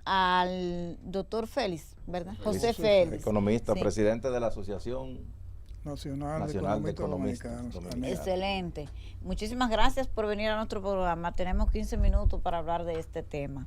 al doctor Félix, ¿verdad? Félix, José Félix. economista, Sí. presidente de la Asociación Nacional de de Economistas Dominicanos. Excelente. Muchísimas gracias por venir a nuestro programa. Tenemos 15 minutos para hablar de este tema.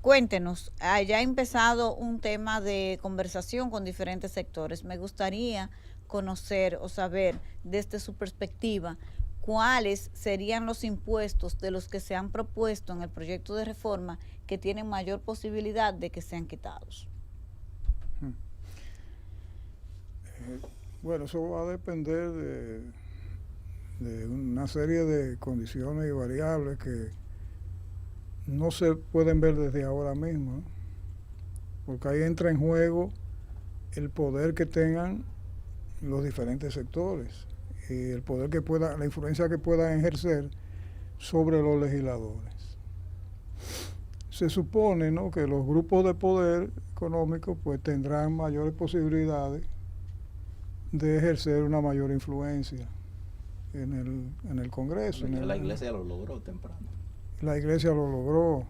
Cuéntenos, ya ha empezado un tema de conversación con diferentes sectores. Me gustaría conocer o saber desde su perspectiva cuáles serían los impuestos de los que se han propuesto en el proyecto de reforma que tienen mayor posibilidad de que sean quitados. Bueno, eso va a depender de una serie de condiciones y variables que no se pueden ver desde ahora mismo, ¿no? Porque ahí entra en juego el poder que tengan los diferentes sectores y el poder que pueda, la influencia que puedan ejercer sobre los legisladores. Se supone, ¿no?, que los grupos de poder económico pues tendrán mayores posibilidades de ejercer una mayor influencia en el Congreso. La Iglesia lo logró temprano. La Iglesia lo logró,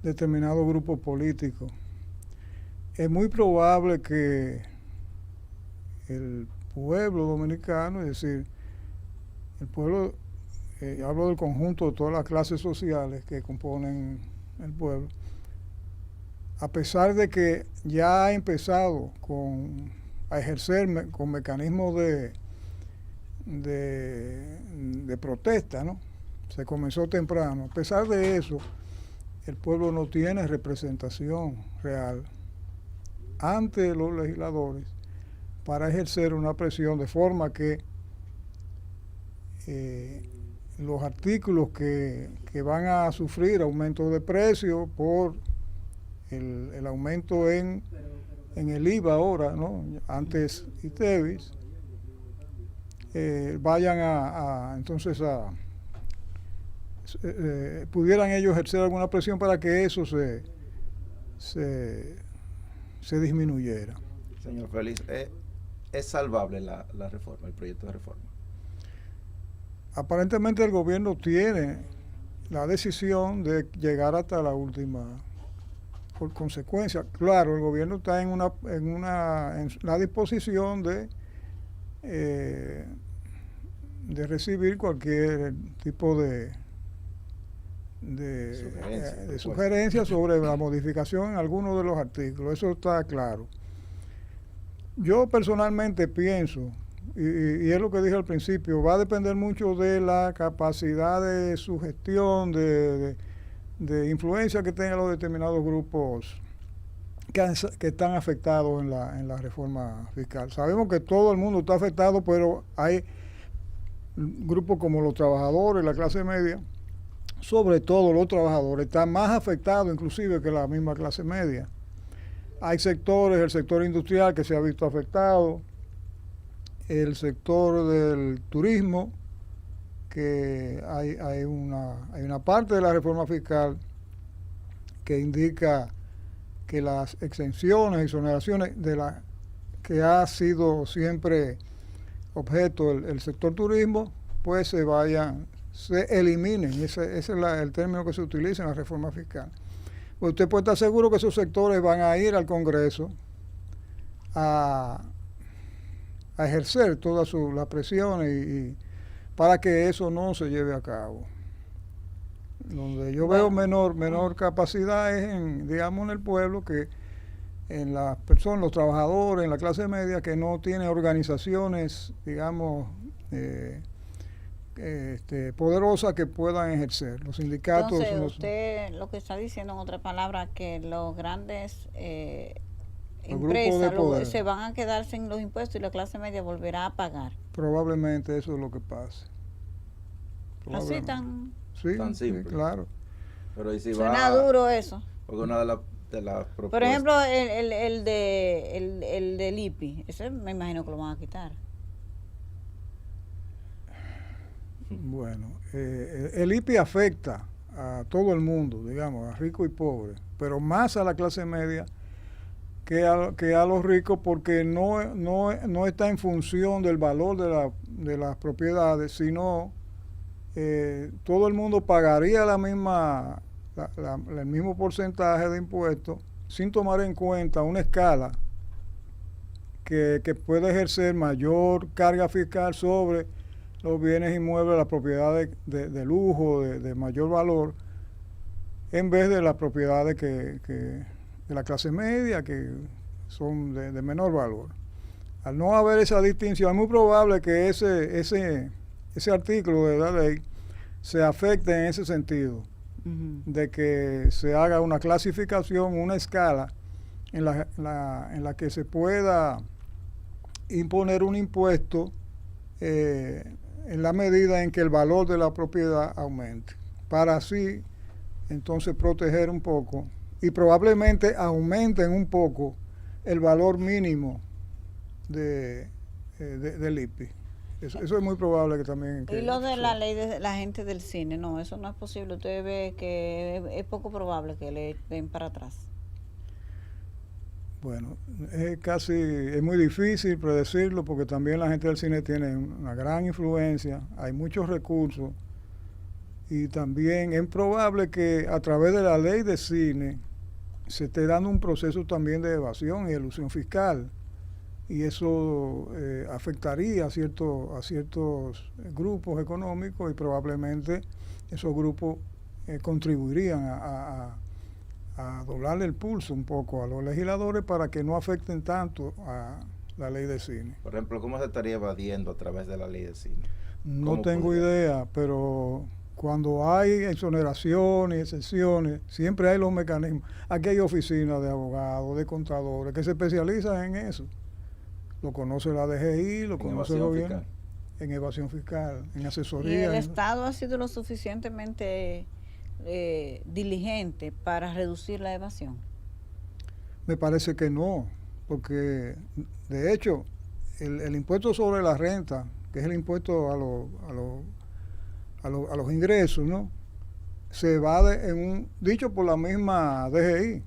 determinados grupos políticos. Es muy probable que el pueblo dominicano, es decir, el pueblo, hablo del conjunto de todas las clases sociales que componen el pueblo, a pesar de que ya ha empezado a ejercer con mecanismos de protesta, ¿no? Se comenzó temprano. A pesar de eso, el pueblo no tiene representación real ante los legisladores para ejercer una presión, de forma que los artículos que van a sufrir aumento de precio por el aumento en el IVA ahora, ¿no?, antes ITEVIS, vayan entonces pudieran ellos ejercer alguna presión para que eso se disminuyera. Señor Félix, ¿es salvable la reforma, el proyecto de reforma? Aparentemente el gobierno tiene la decisión de llegar hasta la última por consecuencia. Claro, el gobierno está en la disposición de recibir cualquier tipo de sugerencias sobre la modificación en algunos de los artículos. Eso está claro. Yo personalmente pienso, y es lo que dije al principio, va a depender mucho de la capacidad de sugestión, de influencia que tengan los determinados grupos que están afectados en la reforma fiscal. Sabemos que todo el mundo está afectado, pero hay grupos como los trabajadores, la clase media, sobre todo los trabajadores, están más afectados inclusive que la misma clase media. Hay sectores, el sector industrial que se ha visto afectado, el sector del turismo, que hay una parte de la reforma fiscal que indica que las exenciones, exoneraciones que ha sido siempre objeto el sector turismo, pues se eliminen. Ese es el término que se utiliza en la reforma fiscal. Pues usted puede estar seguro que esos sectores van a ir al Congreso a ejercer todas las presiones y para que eso no se lleve a cabo. Donde yo veo menor capacidad es digamos, en el pueblo, que en las personas, los trabajadores, en la clase media, que no tiene organizaciones, digamos, poderosas que puedan ejercer. Los sindicatos... Entonces, usted lo que está diciendo, en otras palabras, que los grandes empresas se van a quedar sin los impuestos y la clase media volverá a pagar. Probablemente eso es lo que pase. Así tan... Sí, tan simple. Sí, claro. Pero si suena duro eso. Porque una de las propuestas... Por ejemplo, el del IPI, ese me imagino que lo van a quitar. Bueno, el IPI afecta a todo el mundo, digamos, a rico y pobre, pero más a la clase media que a los ricos, porque no está en función del valor de las propiedades, sino todo el mundo pagaría la misma el mismo porcentaje de impuestos sin tomar en cuenta una escala que puede ejercer mayor carga fiscal sobre los bienes inmuebles, las propiedades de lujo, de mayor valor, en vez de las propiedades de la clase media, que son de menor valor. Al no haber esa distinción, es muy probable que ese artículo de la ley se afecte en ese sentido, de que se haga una clasificación, una escala en la que se pueda imponer un impuesto en la medida en que el valor de la propiedad aumente, para así entonces proteger un poco y probablemente aumenten un poco el valor mínimo del IPI. Eso es muy probable que también... Y lo de la ley de la gente del cine, no, eso no es posible. Usted ve que es poco probable que le den para atrás. Bueno, es muy difícil predecirlo porque también la gente del cine tiene una gran influencia, hay muchos recursos y también es probable que a través de la ley de cine se esté dando un proceso también de evasión y elusión fiscal y eso afectaría a ciertos grupos económicos y probablemente esos grupos contribuirían a doblarle el pulso un poco a los legisladores para que no afecten tanto a la ley de cine. Por ejemplo, ¿cómo se estaría evadiendo a través de la ley de cine? No tengo idea, pero cuando hay exoneraciones y excepciones, siempre hay los mecanismos. Aquí hay oficinas de abogados, de contadores, que se especializan en eso. Lo conoce la DGI, lo conoce el gobierno. En evasión fiscal, en asesoría. ¿Y el Estado ha sido lo suficientemente diligente para reducir la evasión? Me parece que no, porque de hecho el impuesto sobre la renta, que es el impuesto a los ingresos, ¿no? Se evade dicho por la misma DGI,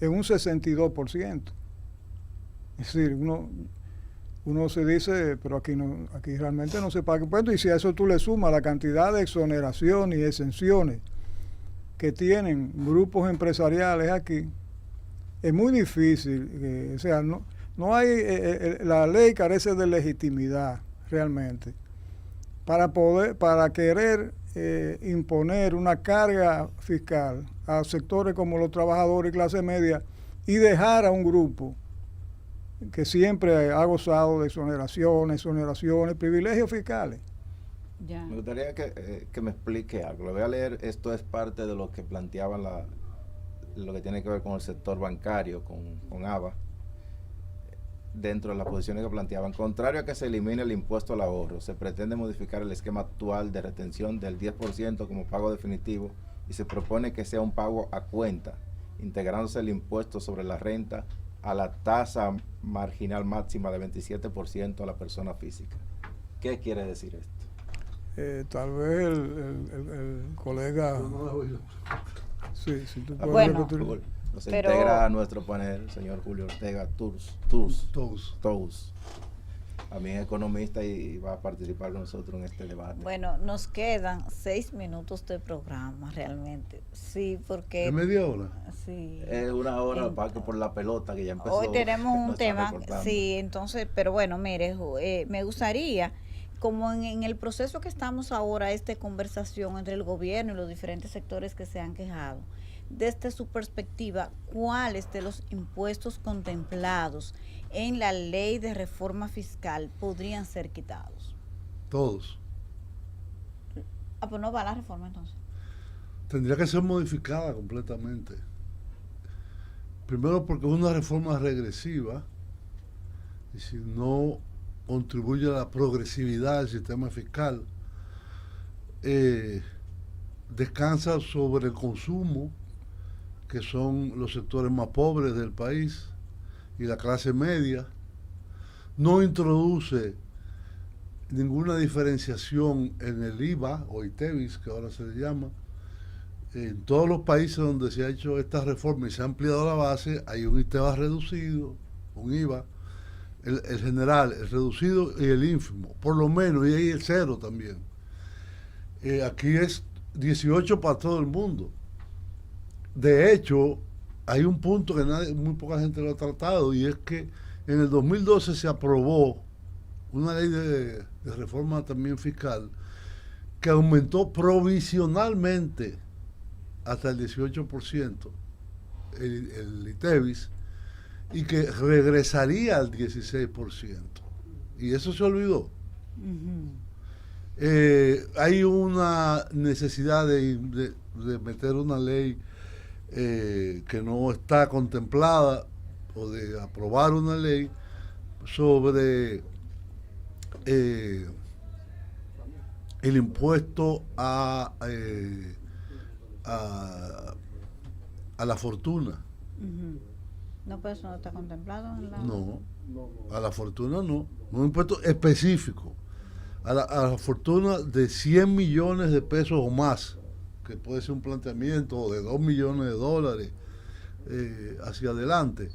en un 62%. Es decir, uno se dice, pero aquí realmente no se paga impuestos, y si a eso tú le sumas la cantidad de exoneraciones y exenciones que tienen grupos empresariales aquí, es muy difícil, o sea, no hay, la ley carece de legitimidad realmente para querer imponer una carga fiscal a sectores como los trabajadores y clase media y dejar a un grupo que siempre ha gozado de exoneraciones, privilegios fiscales. Ya. Me gustaría que me explique algo. Lo voy a leer. Esto es parte de lo que planteaban lo que tiene que ver con el sector bancario, con ABA, dentro de las posiciones que planteaban. Contrario a que se elimine el impuesto al ahorro, se pretende modificar el esquema actual de retención del 10% como pago definitivo y se propone que sea un pago a cuenta, integrándose el impuesto sobre la renta a la tasa marginal máxima de 27% a la persona física. ¿Qué quiere decir esto? Tal vez el colega... Sí, tú puedes bueno, repetir. Nos integra a nuestro panel el señor Julio Ortega Tous. A mí es economista y va a participar con nosotros en este debate. Bueno, nos quedan 6 minutos de programa realmente. Sí, porque... ¿Es media hora? Sí. Es una hora por la pelota que ya empezó. Hoy tenemos un tema, recortando. sí, entonces, pero bueno, mire, me gustaría, como en el proceso que estamos ahora, esta conversación entre el gobierno y los diferentes sectores que se han quejado, desde su perspectiva, ¿cuáles de los impuestos contemplados en la ley de reforma fiscal podrían ser quitados? Todos. Pues no va la reforma entonces. Tendría que ser modificada completamente. Primero porque es una reforma regresiva y si no contribuye a la progresividad del sistema fiscal, descansa sobre el consumo, que son los sectores más pobres del país y la clase media, no introduce ninguna diferenciación en el IVA o ITEVIS, que ahora se le llama. En todos los países donde se ha hecho esta reforma y se ha ampliado la base, hay un ITEVA reducido, un IVA, el general, el reducido y el ínfimo, por lo menos, y hay el cero también. Aquí es 18 para todo el mundo. De hecho, hay un punto que muy poca gente lo ha tratado, y es que en el 2012 se aprobó una ley de reforma también fiscal que aumentó provisionalmente hasta el 18% el ITEVIS, y que regresaría al 16%. Y eso se olvidó. Hay una necesidad de meter una ley que no está contemplada, o de aprobar una ley sobre el impuesto a la fortuna. No, pues eso no está contemplado en la... No, a la fortuna no. Un impuesto específico. A la fortuna de 100 millones de pesos o más, que puede ser un planteamiento de 2 millones de dólares hacia adelante.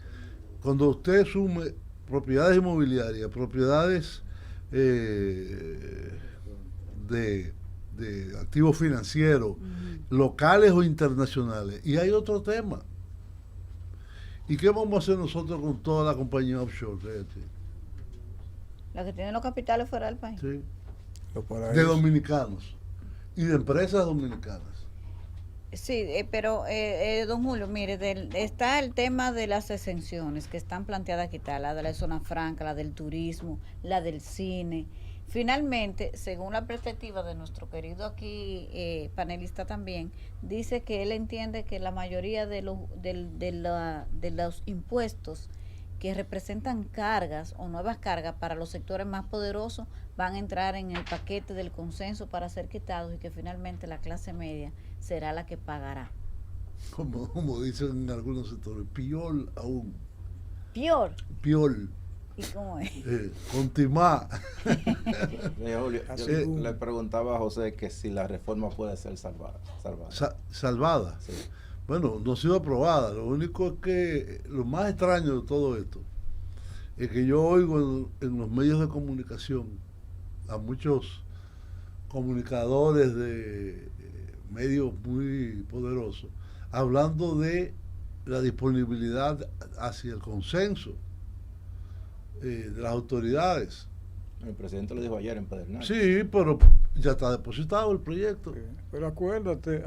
Cuando usted sume propiedades inmobiliarias, propiedades de activos financieros, locales o internacionales. Y hay otro tema. ¿Y qué vamos a hacer nosotros con toda la compañía offshore? La que tienen los capitales fuera del país. Sí. De dominicanos y de empresas dominicanas. Sí, pero don Julio, mire, está el tema de las exenciones que están planteadas quitar, la de la zona franca, la del turismo, la del cine. Finalmente, según la perspectiva de nuestro querido aquí panelista también, dice que él entiende que la mayoría de los impuestos que representan cargas o nuevas cargas para los sectores más poderosos van a entrar en el paquete del consenso para ser quitados, y que finalmente la clase media será la que pagará. Como dicen en algunos sectores, peor aún. ¿Peor? Peor. ¿Y cómo es? Con timá. Julio, le preguntaba a José que si la reforma puede ser salvada. ¿Salvada? Sí. Bueno, no ha sido aprobada. Lo único es que lo más extraño de todo esto es que yo oigo en los medios de comunicación a muchos comunicadores de medios muy poderosos hablando de la disponibilidad hacia el consenso de las autoridades. El presidente lo dijo ayer en Pedernales. Sí, pero ya está depositado el proyecto. Sí, pero acuérdate.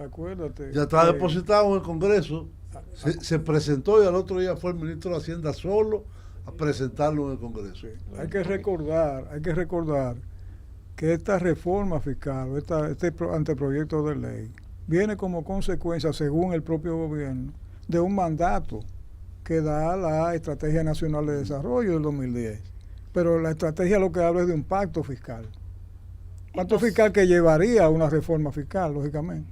Ya está depositado en el Congreso. Se presentó, y al otro día fue el ministro de Hacienda solo a presentarlo en el Congreso. Sí. Hay que recordar que esta reforma fiscal, este anteproyecto de ley, viene como consecuencia, según el propio gobierno, de un mandato que da la Estrategia Nacional de Desarrollo del 2010. Pero la estrategia lo que habla es de un pacto fiscal. Pacto fiscal que llevaría a una reforma fiscal, lógicamente.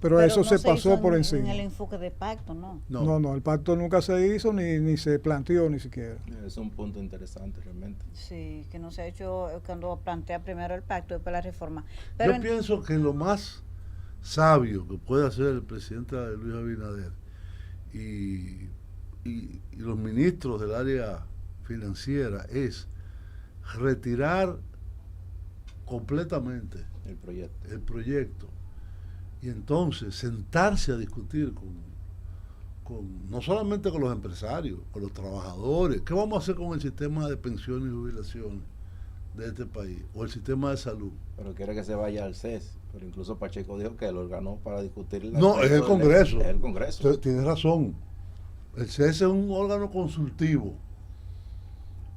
Pero eso no se pasó por en encima. el enfoque de pacto, ¿no? No, el pacto nunca se hizo ni se planteó ni siquiera. Es un punto interesante realmente. Sí, que no se ha hecho cuando plantea primero el pacto y después la reforma. Pero yo pienso que lo más sabio que puede hacer el presidente Luis Abinader y los ministros del área financiera es retirar completamente el proyecto y entonces sentarse a discutir no solamente con los empresarios, con los trabajadores. ¿Qué vamos a hacer con el sistema de pensiones y jubilaciones de este país? O el sistema de salud. Pero quiere que se vaya al CES. Pero incluso Pacheco dijo que el órgano para discutir... No, es el Congreso. Es el Congreso. Tienes razón. El CES es un órgano consultivo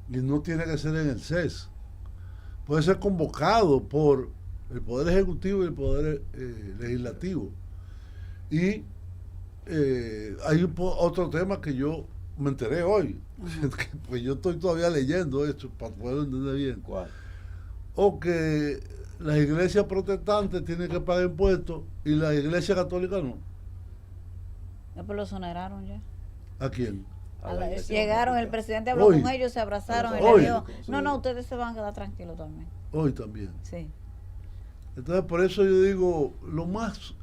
y no tiene que ser en el CES. Puede ser convocado por el Poder Ejecutivo y el Poder Legislativo. Y hay otro tema que yo me enteré hoy, pues yo estoy todavía leyendo esto para poder entender bien. ¿Cuál? O que las iglesias protestantes tienen que pagar impuestos y la iglesia católica no. No, pues lo soneraron ya. ¿A quién? Llegaron, el presidente habló con ellos, se abrazaron y le dijo, no, ustedes se van a quedar tranquilos también. Hoy también. Sí. Entonces por eso yo digo, lo más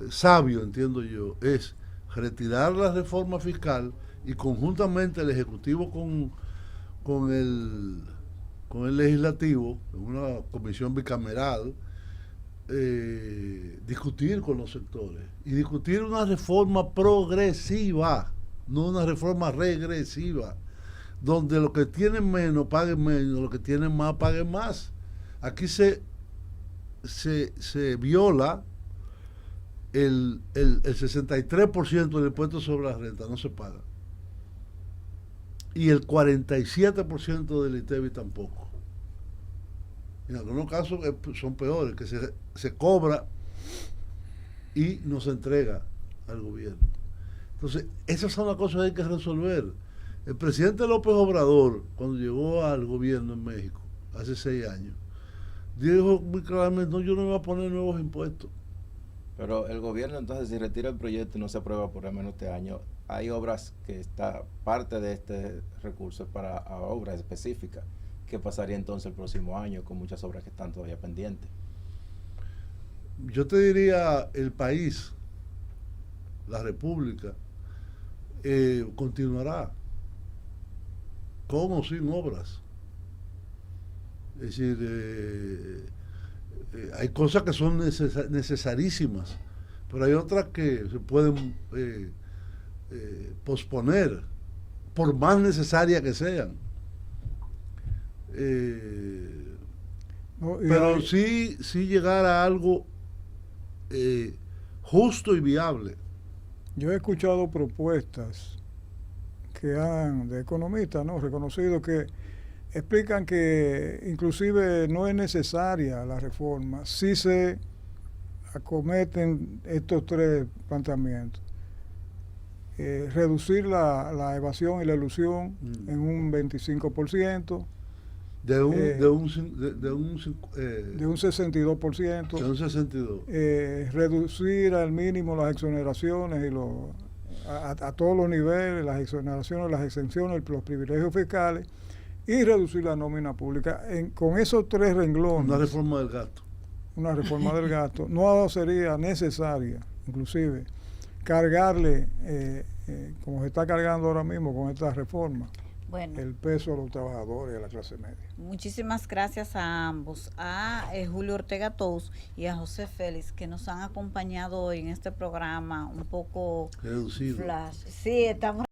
sabio, entiendo yo, es retirar la reforma fiscal y conjuntamente el Ejecutivo con el Legislativo, en una comisión bicameral, discutir con los sectores y discutir una reforma progresiva, no una reforma regresiva, donde los que tienen menos paguen menos, los que tienen más paguen más. Aquí se viola el 63% del impuesto sobre la renta, no se paga. Y el 47% del ITEVI tampoco. En algunos casos son peores, que se cobra y no se entrega al gobierno. Entonces, esas son las cosas que hay que resolver. El presidente López Obrador, cuando llegó al gobierno en México, hace 6 años, dijo muy claramente, no, yo no me voy a poner nuevos impuestos. Pero el gobierno entonces, si retira el proyecto y no se aprueba por lo menos este año, hay obras que está parte de este recurso para obras específicas. ¿Qué pasaría entonces el próximo año con muchas obras que están todavía pendientes? Yo te diría, el país, la república, continuará con o sin obras. Es decir, hay cosas que son necesarísimas, pero hay otras que se pueden posponer, por más necesarias que sean. Pero sí llegar a algo justo y viable. Yo he escuchado propuestas de economistas, ¿no?, reconocidos, que explican que inclusive no es necesaria la reforma si se acometen estos 3 planteamientos. Reducir la evasión y la elusión en un 25%, de un 62%, de un 62%, reducir al mínimo las exoneraciones y a todos los niveles, las exoneraciones, las exenciones, los privilegios fiscales, y reducir la nómina pública. Con esos 3 renglones, una reforma del gasto. Una reforma del gasto. No sería necesaria, inclusive, cargarle, como se está cargando ahora mismo con esta reforma, el peso a los trabajadores y a la clase media. Muchísimas gracias a ambos, a Julio Ortega Tous y a José Félix, que nos han acompañado hoy en este programa un poco reducido. flash. Sí, estamos